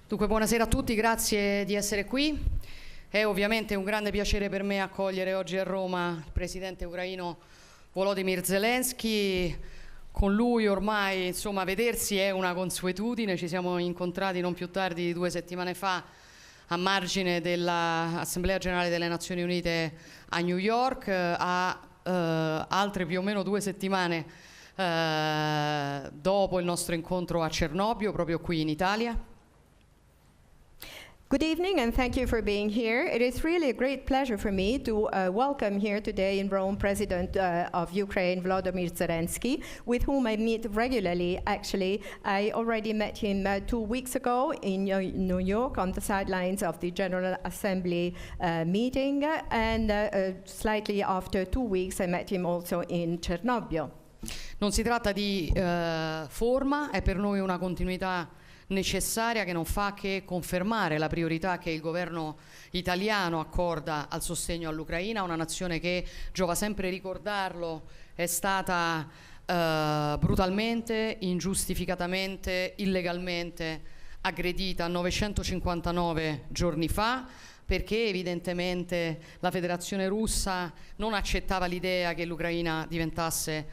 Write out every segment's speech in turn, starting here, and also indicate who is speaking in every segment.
Speaker 1: Dunque, buonasera a tutti, grazie di essere qui. È ovviamente un grande piacere per me accogliere oggi a Roma il Presidente ucraino Volodymyr Zelensky. Con lui ormai, insomma, vedersi è una consuetudine. Ci siamo incontrati non più tardi di 2 settimane fa a margine dell'Assemblea Generale delle Nazioni Unite a New York, altre più o meno 2 settimane dopo il nostro incontro a Cernobbio, proprio qui in Italia.
Speaker 2: Good evening, and thank you for being here. It is really a great pleasure for me to welcome here today in Rome President of Ukraine, Volodymyr Zelensky, with whom I meet regularly. Actually, I already met him 2 weeks ago in New York on the sidelines of the General Assembly meeting, and slightly after 2 weeks I met him also in Cernobbio.
Speaker 1: Non si tratta di forma, è per noi una continuità necessaria che non fa che confermare la priorità che il governo italiano accorda al sostegno all'Ucraina, una nazione che, giova sempre ricordarlo, è stata brutalmente, ingiustificatamente, illegalmente aggredita 959 giorni fa, perché evidentemente la Federazione Russa non accettava l'idea che l'Ucraina diventasse,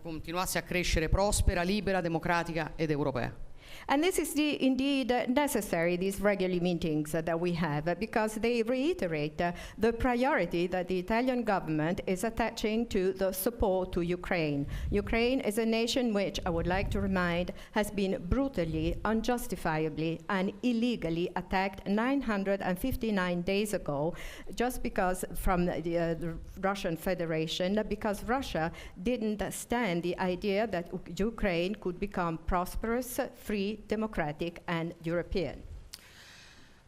Speaker 1: continuasse a crescere prospera, libera, democratica ed europea.
Speaker 2: And this is indeed necessary, these regular meetings that we have, because they reiterate the priority that the Italian government is attaching to the support to Ukraine. Ukraine is a nation which, I would like to remind, has been brutally, unjustifiably, and illegally attacked 959 days ago, just because from the Russian Federation, because Russia didn't stand the idea that Ukraine could become prosperous, free, democratic and European.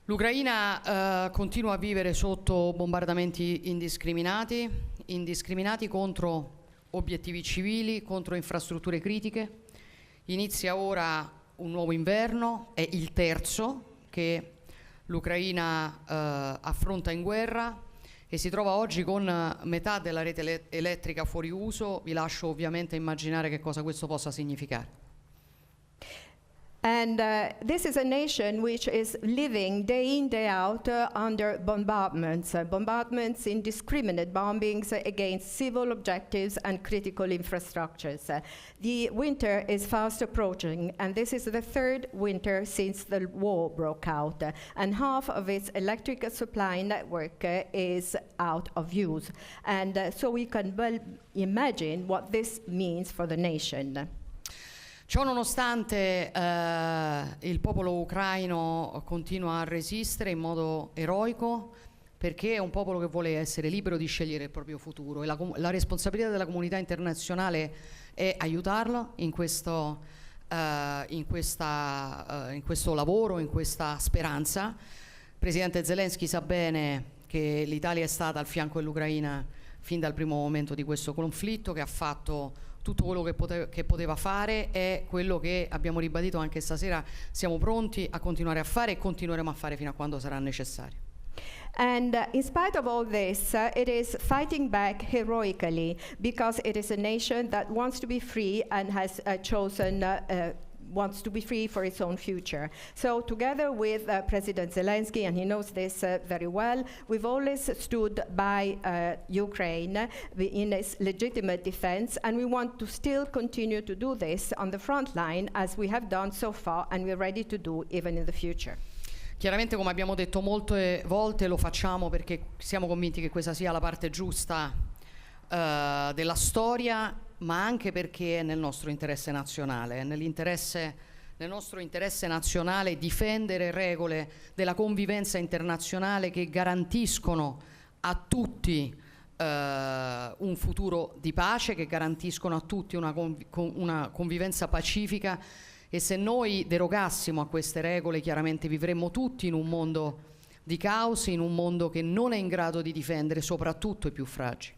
Speaker 1: L'Ucraina continua a vivere sotto bombardamenti indiscriminati contro obiettivi civili, contro infrastrutture critiche. Inizia ora un nuovo inverno, è il terzo che l'Ucraina affronta in guerra e si trova oggi con metà della rete elettrica fuori uso. Vi lascio ovviamente immaginare che cosa questo possa significare.
Speaker 2: And this is a nation which is living day in, day out under bombardments, indiscriminate bombings against civil objectives and critical infrastructures. The winter is fast approaching, and this is the 3rd winter since the war broke out, and half of its electric supply network is out of use. And so we can well imagine what this means for the nation.
Speaker 1: Ciò nonostante il popolo ucraino continua a resistere in modo eroico, perché è un popolo che vuole essere libero di scegliere il proprio futuro, e la responsabilità della comunità internazionale è aiutarlo in questo lavoro, in questa speranza. Il Presidente Zelensky sa bene che l'Italia è stata al fianco dell'Ucraina fin dal primo momento di questo conflitto, che ha fatto tutto quello che poteva fare, è quello che abbiamo ribadito anche stasera. Siamo pronti a continuare a fare e continueremo a fare fino a quando sarà necessario.
Speaker 2: And in spite of all this, it is fighting back heroically, because it is a nation that wants to be free and has wants to be free for its own future. So together with President Zelensky, and he knows this very well, we've always stood by Ukraine in its legitimate defense, and we want to still continue to do this on the front line as we have done so far, and we're ready to do even in the future.
Speaker 1: Chiaramente, come abbiamo detto molte volte, lo facciamo perché siamo convinti che questa sia la parte giusta della storia, ma anche perché è nel nostro interesse nazionale, nel nostro interesse nazionale difendere regole della convivenza internazionale che garantiscono a tutti un futuro di pace, che garantiscono a tutti una convivenza pacifica. E se noi derogassimo a queste regole, chiaramente vivremmo tutti in un mondo di caos, in un mondo che non è in grado di difendere soprattutto i più fragili.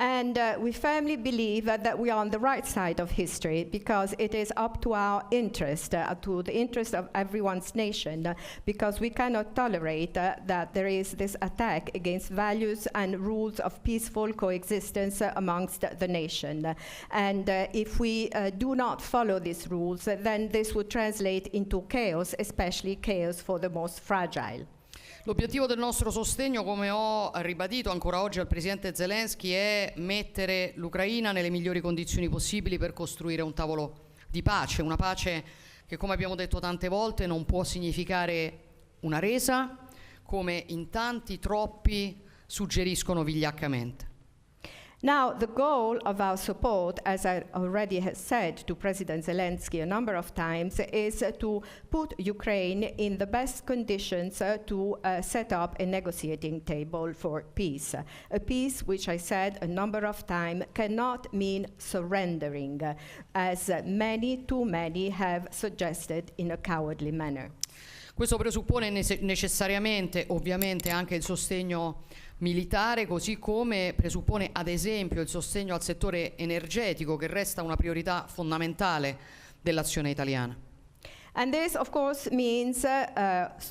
Speaker 2: And we firmly believe that we are on the right side of history because it is up to our interest, to the interest of everyone's nation, because we cannot tolerate that there is this attack against values and rules of peaceful coexistence amongst the nation. And if we do not follow these rules, then this would translate into chaos, especially chaos for the most fragile.
Speaker 1: L'obiettivo del nostro sostegno, come ho ribadito ancora oggi al Presidente Zelensky, è mettere l'Ucraina nelle migliori condizioni possibili per costruire un tavolo di pace, una pace che, come abbiamo detto tante volte, non può significare una resa, come in tanti, troppi suggeriscono vigliaccamente.
Speaker 2: Now, the goal of our support, as I already have said to President Zelensky a number of times, is to put Ukraine in the best conditions to set up a negotiating table for peace. A peace, which I said a number of times, cannot mean surrendering, as many, too many, have suggested in a cowardly manner.
Speaker 1: Questo presuppone necessariamente, ovviamente, anche il sostegno militare, così come presuppone ad esempio il sostegno al settore energetico, che resta una priorità fondamentale dell'azione italiana.
Speaker 2: And this, of course, means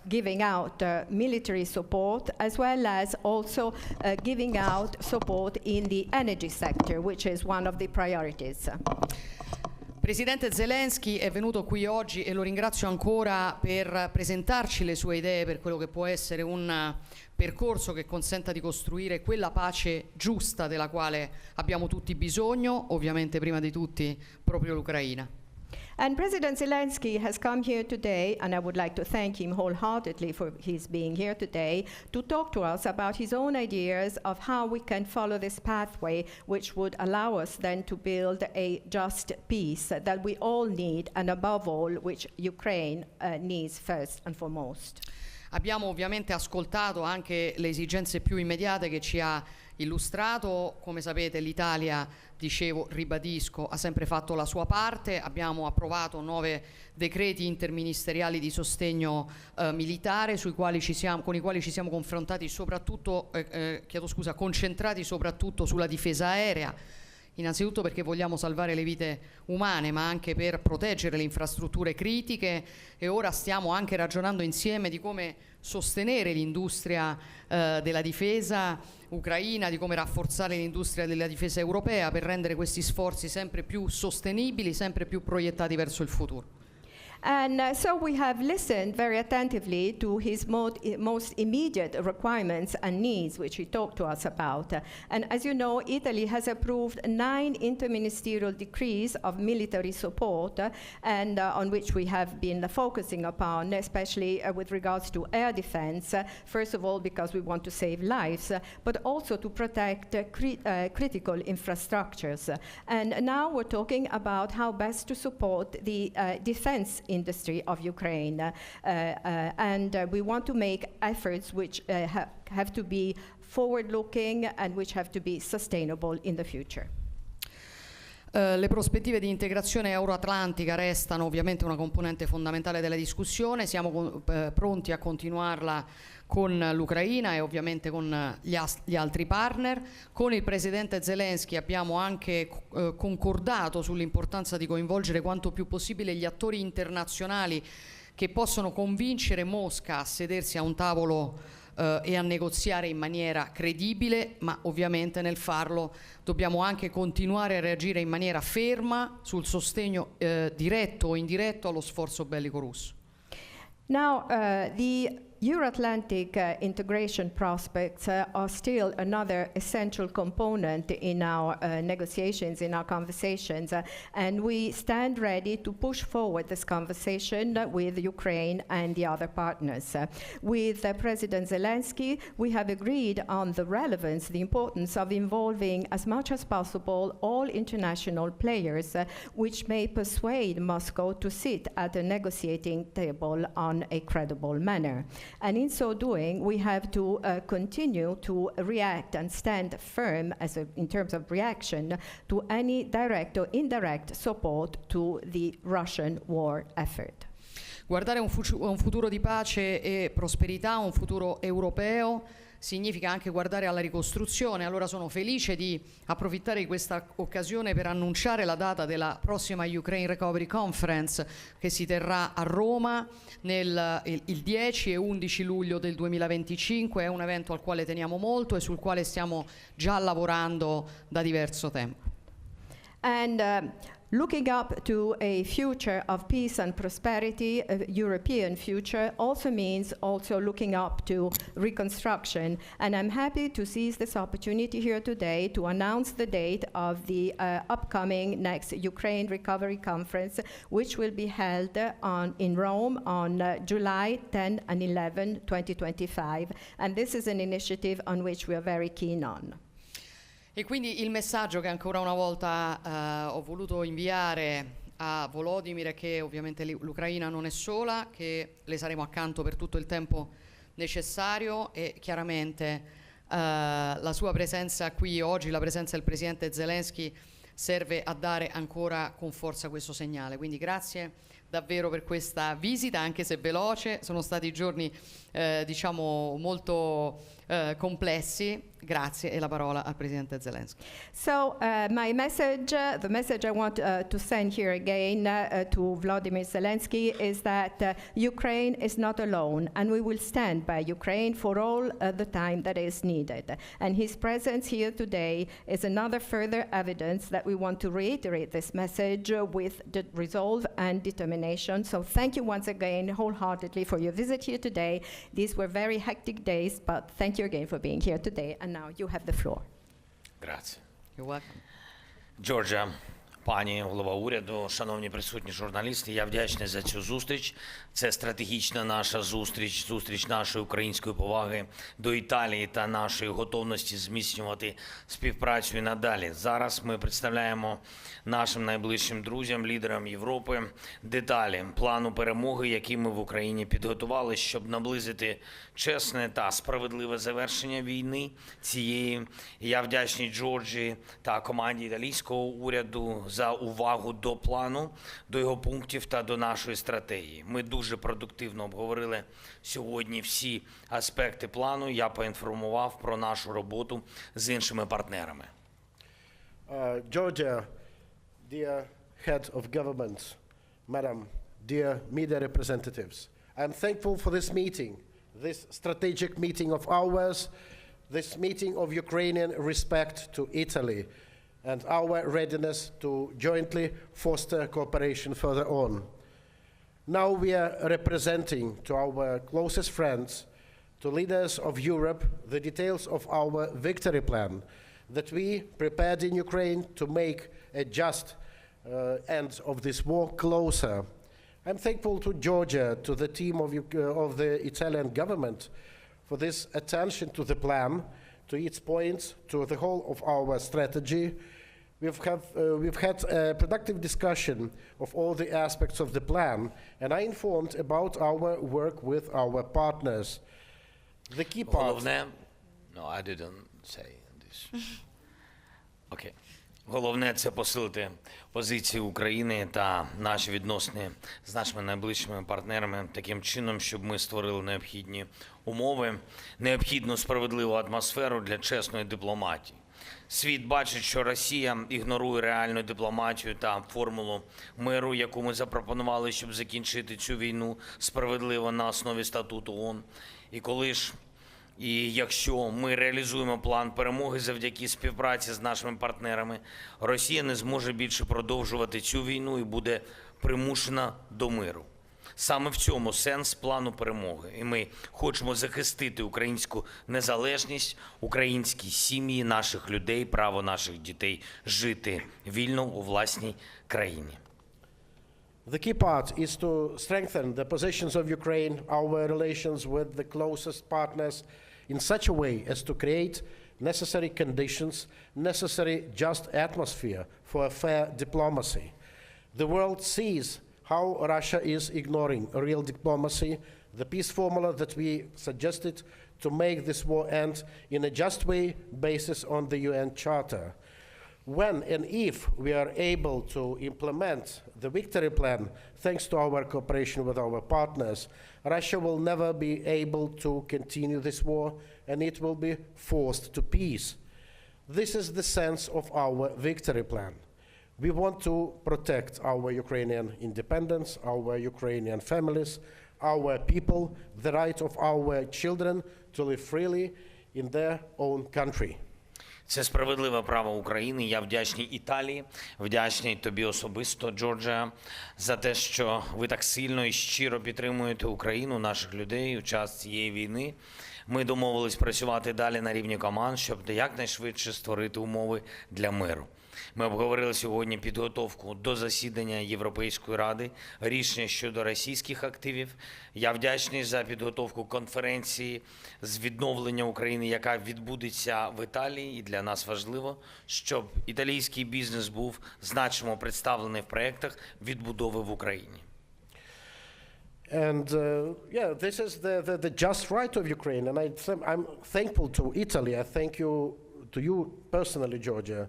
Speaker 2: giving out military support as well as also giving out support in the energy sector, which is one of the priorities.
Speaker 1: Presidente Zelensky è venuto qui oggi e lo ringrazio ancora per presentarci le sue idee per quello che può essere un percorso che consenta di costruire quella pace giusta della quale abbiamo tutti bisogno, ovviamente prima di tutti proprio l'Ucraina.
Speaker 2: And President Zelensky has come here today, and I would like to thank him wholeheartedly for his being here today, to talk to us about his own ideas of how we can follow this pathway which would allow us then to build a just peace that we all need, and above all, which Ukraine needs first and foremost.
Speaker 1: Abbiamo ovviamente ascoltato anche le esigenze più immediate che ci ha illustrato. Come sapete, l'Italia, dicevo, ribadisco, ha sempre fatto la sua parte. Abbiamo approvato 9 decreti interministeriali di sostegno militare con i quali ci siamo confrontati soprattutto, concentrati soprattutto sulla difesa aerea. Innanzitutto perché vogliamo salvare le vite umane, ma anche per proteggere le infrastrutture critiche, e ora stiamo anche ragionando insieme di come sostenere l'industria della difesa ucraina, di come rafforzare l'industria della difesa europea per rendere questi sforzi sempre più sostenibili, sempre più proiettati verso il futuro.
Speaker 2: And so we have listened very attentively to his most immediate requirements and needs, which he talked to us about. And as you know, Italy has approved 9 interministerial decrees of military support, and on which we have been focusing upon, especially with regards to air defense, first of all because we want to save lives, but also to protect critical infrastructures. And now we're talking about how best to support the defense industry of Ukraine, and we want to make efforts which have to be forward-looking and which have to be sustainable in the future.
Speaker 1: Le prospettive di integrazione euroatlantica restano ovviamente una componente fondamentale della discussione. Siamo pronti a continuarla con l'Ucraina e ovviamente con gli altri partner. Con il Presidente Zelensky abbiamo anche concordato sull'importanza di coinvolgere quanto più possibile gli attori internazionali che possono convincere Mosca a sedersi a un tavolo e a negoziare in maniera credibile, ma ovviamente nel farlo dobbiamo anche continuare a reagire in maniera ferma sul sostegno diretto o indiretto allo sforzo bellico russo.
Speaker 2: Now, the Euro-Atlantic integration prospects are still another essential component in our negotiations, in our conversations, and we stand ready to push forward this conversation with Ukraine and the other partners. With President Zelensky, we have agreed on the relevance, the importance of involving as much as possible all international players, which may persuade Moscow to sit at a negotiating table on a credible manner. And in so doing, we have to continue to react and stand firm in terms of reaction to any direct or indirect support to the Russian war effort.
Speaker 1: Guardare un futuro di pace e prosperità, un futuro europeo, significa anche guardare alla ricostruzione. Allora sono felice di approfittare di questa occasione per annunciare la data della prossima Ukraine Recovery Conference, che si terrà a Roma il 10 e 11 luglio del 2025. È un evento al quale teniamo molto e sul quale stiamo già lavorando da diverso tempo.
Speaker 2: And looking up to a future of peace and prosperity, a European future, also means also looking up to reconstruction. And I'm happy to seize this opportunity here today to announce the date of the upcoming next Ukraine Recovery Conference, which will be held in Rome on July 10 and 11, 2025. And this is an initiative on which we are very keen on.
Speaker 1: E quindi il messaggio che ancora una volta ho voluto inviare a Volodymyr è che ovviamente l'Ucraina non è sola, che le saremo accanto per tutto il tempo necessario e chiaramente la sua presenza qui oggi, la presenza del Presidente Zelensky, serve a dare ancora con forza questo segnale. Quindi grazie davvero per questa visita, anche se veloce. Sono stati giorni diciamo molto complessi. Grazie, e la parola al Presidente Zelensky.
Speaker 2: So my message, the message I want to send here again to Volodymyr Zelensky is that Ukraine is not alone, and we will stand by Ukraine for all the time that is needed. And his presence here today is another further evidence that we want to reiterate this message with resolve and determination. So thank you once again wholeheartedly for your visit here today. These were very hectic days, but thank you again for being here today. And now you have the floor.
Speaker 3: Grazie.
Speaker 1: You're welcome.
Speaker 3: Джорджа, пані голова уряду, шановні присутні журналісти, я вдячний за цю зустріч. Це стратегічна наша зустріч, зустріч нашої української поваги до Італії та нашої готовності зміцнювати співпрацю і надалі. Зараз ми представляємо нашим найближчим друзям, лідерам Європи, деталі плану перемоги, який ми в Україні підготували, щоб наблизити чесне та справедливе завершення війни цієї. Я вдячний Джорджі та команді італійського уряду за увагу до плану, до його пунктів та до нашої стратегії. Ми дуже продуктивно обговорили сьогодні всі аспекти плану. Я поінформував про нашу роботу з іншими партнерами.
Speaker 4: Georgia, dear head of government, madam, dear media representatives, I'm thankful for this meeting, this strategic meeting of ours, this meeting of Ukrainian respect to Italy, and our readiness to jointly foster cooperation further on. Now we are representing to our closest friends, to leaders of Europe, the details of our victory plan that we prepared in Ukraine to make a just end of this war closer. I'm thankful to Georgia, to the team of the Italian government for this attention to the plan, to its points, to the whole of our strategy. We've had a productive discussion of all the aspects of the plan, and I informed about our work with our partners. The key part...
Speaker 3: Головне, no, I didn't say this. Okay. Головне – це посилити позиції України та наші відносини з нашими найближчими партнерами таким чином, щоб ми створили необхідні умови, необхідну справедливу атмосферу для чесної дипломатії. Світ бачить, що Росія ігнорує реальну дипломатію та формулу миру, яку ми запропонували, щоб закінчити цю війну справедливо на основі статуту ООН. І якщо ми реалізуємо план перемоги завдяки співпраці з нашими партнерами, Росія не зможе більше продовжувати цю війну і буде примушена до миру. Саме в цьому сенс плану перемоги. І ми хочемо захистити українську незалежність, українські сім'ї, наших людей, право наших дітей жити вільно у власній країні.
Speaker 4: The key part is to strengthen the positions of Ukraine, our relations with the closest partners, in such a way as to create necessary conditions, necessary just atmosphere for a fair diplomacy. The world sees how Russia is ignoring real diplomacy, the peace formula that we suggested to make this war end in a just way basis on the UN Charter. When and if we are able to implement the victory plan, thanks to our cooperation with our partners, Russia will never be able to continue this war, and it will be forced to peace. This is the sense of our victory plan. We want to protect our Ukrainian independence, our Ukrainian families, our people, the right of our children to live freely in their own country.
Speaker 3: Це справедливе право України. Я вдячний Італії, вдячний тобі особисто, Джорджія, за те, що ви так сильно і щиро підтримуєте Україну, наших людей у час цієї війни. Ми домовились працювати далі на рівні команд, щоб якнайшвидше створити умови для миру. Ми обговорили сьогодні підготовку до засідання Європейської ради, рішення щодо російських активів. Я вдячний за підготовку конференції з відновлення України, яка відбудеться в Італії. І для нас важливо, щоб італійський бізнес був значимо представлений в проєктах відбудови в Україні.
Speaker 4: And this is the just right of Ukraine, and I'm thankful to Italy. I thank you to you personally, Georgia,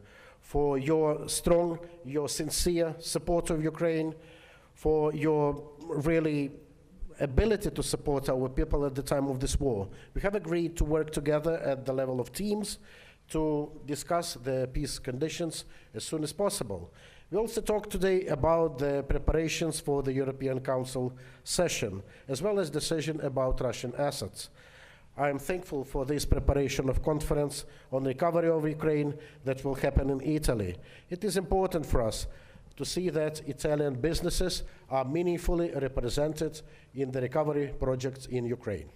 Speaker 4: for your strong, your sincere support of Ukraine, for your really ability to support our people at the time of this war. We have agreed to work together at the level of teams to discuss the peace conditions as soon as possible. We also talked today about the preparations for the European Council session, as well as decision about Russian assets. I am thankful for this preparation of conference on recovery of Ukraine that will happen in Italy. It is important for us to see that Italian businesses are meaningfully represented in the recovery projects in Ukraine.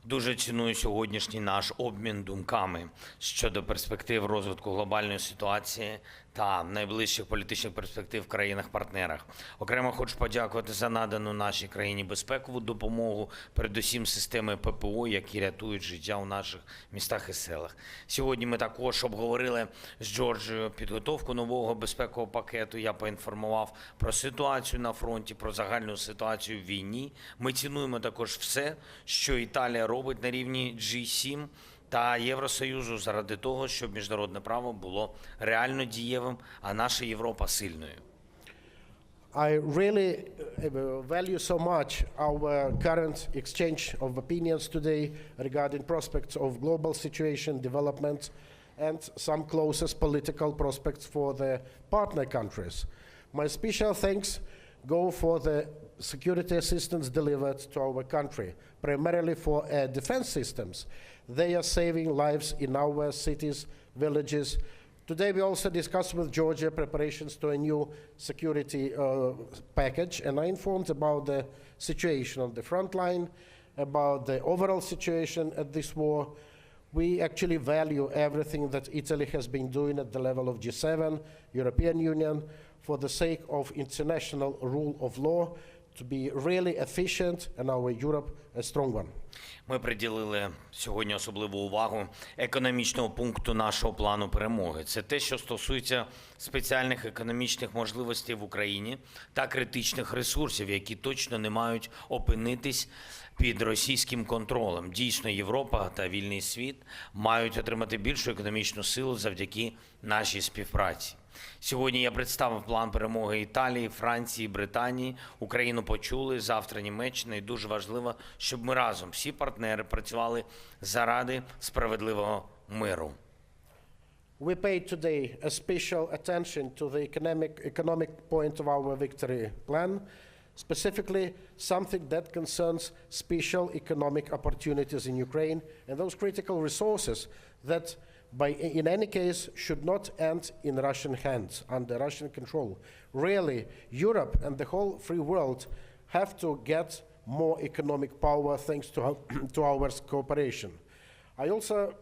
Speaker 3: Дуже ціную сьогоднішній наш обмін думками щодо перспектив розвитку глобальної ситуації та найближчих політичних перспектив в країнах-партнерах. Окремо хочу подякувати за надану нашій країні безпекову допомогу, передусім системи ППО, які рятують життя у наших містах і селах. Сьогодні ми також обговорили з Джорджією підготовку нового безпекового пакету. Я поінформував про ситуацію на фронті, про загальну ситуацію в війні. Ми цінуємо також все, що Італія робить на рівні G7 та Євросоюзу заради того, щоб міжнародне право було реально дієвим, а наша Європа сильною.
Speaker 4: I really value so much our current exchange of opinions today regarding prospects of global situation, development, and some closest political prospects for the partner countries. My special thanks go for the security assistance delivered to our country, primarily for air defense systems. They are saving lives in our cities, villages. Today we also discussed with Georgia preparations to a new security package, and I informed about the situation on the front line, about the overall situation at this war. We actually value everything that Italy has been doing at the level of G7, European Union, for the sake of international rule of law, to be really efficient and our Europe a strong one.
Speaker 3: Ми приділили сьогодні особливу увагу економічного пункту нашого плану перемоги. Це те, що стосується спеціальних економічних можливостей в Україні та критичних ресурсів, які точно не мають опинитись під російським контролем. Дійсно, Європа та вільний світ мають отримати більшу економічну силу завдяки нашій співпраці. Сьогодні я представив план перемоги Італії, Франції, Британії. Україну почули, завтра Німеччина. І дуже важливо, щоб ми разом, всі партнери, працювали заради справедливого миру.
Speaker 4: We paid today a special attention to the economic point of our victory plan, specifically something that concerns special economic opportunities in Ukraine and those critical resources that in any case should not end in Russian hands, under Russian control. Really, Europe and the whole free world have to get more economic power thanks to our cooperation. I also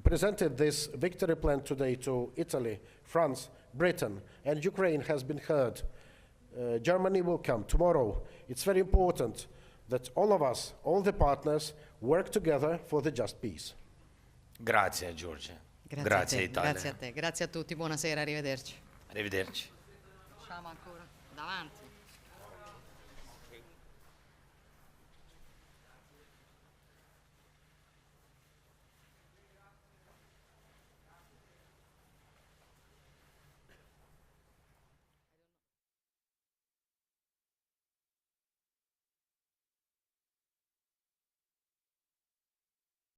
Speaker 4: presented this victory plan today to Italy, France, Britain, and Ukraine has been heard. Germany will come tomorrow. It's very important that all of us, all the partners, work together for the just peace.
Speaker 3: Grazie, Giorgia.
Speaker 1: Grazie
Speaker 3: Italia.
Speaker 1: Grazie a te, grazie a tutti, buonasera, arrivederci.
Speaker 3: Arrivederci.
Speaker 1: Facciamo ancora davanti.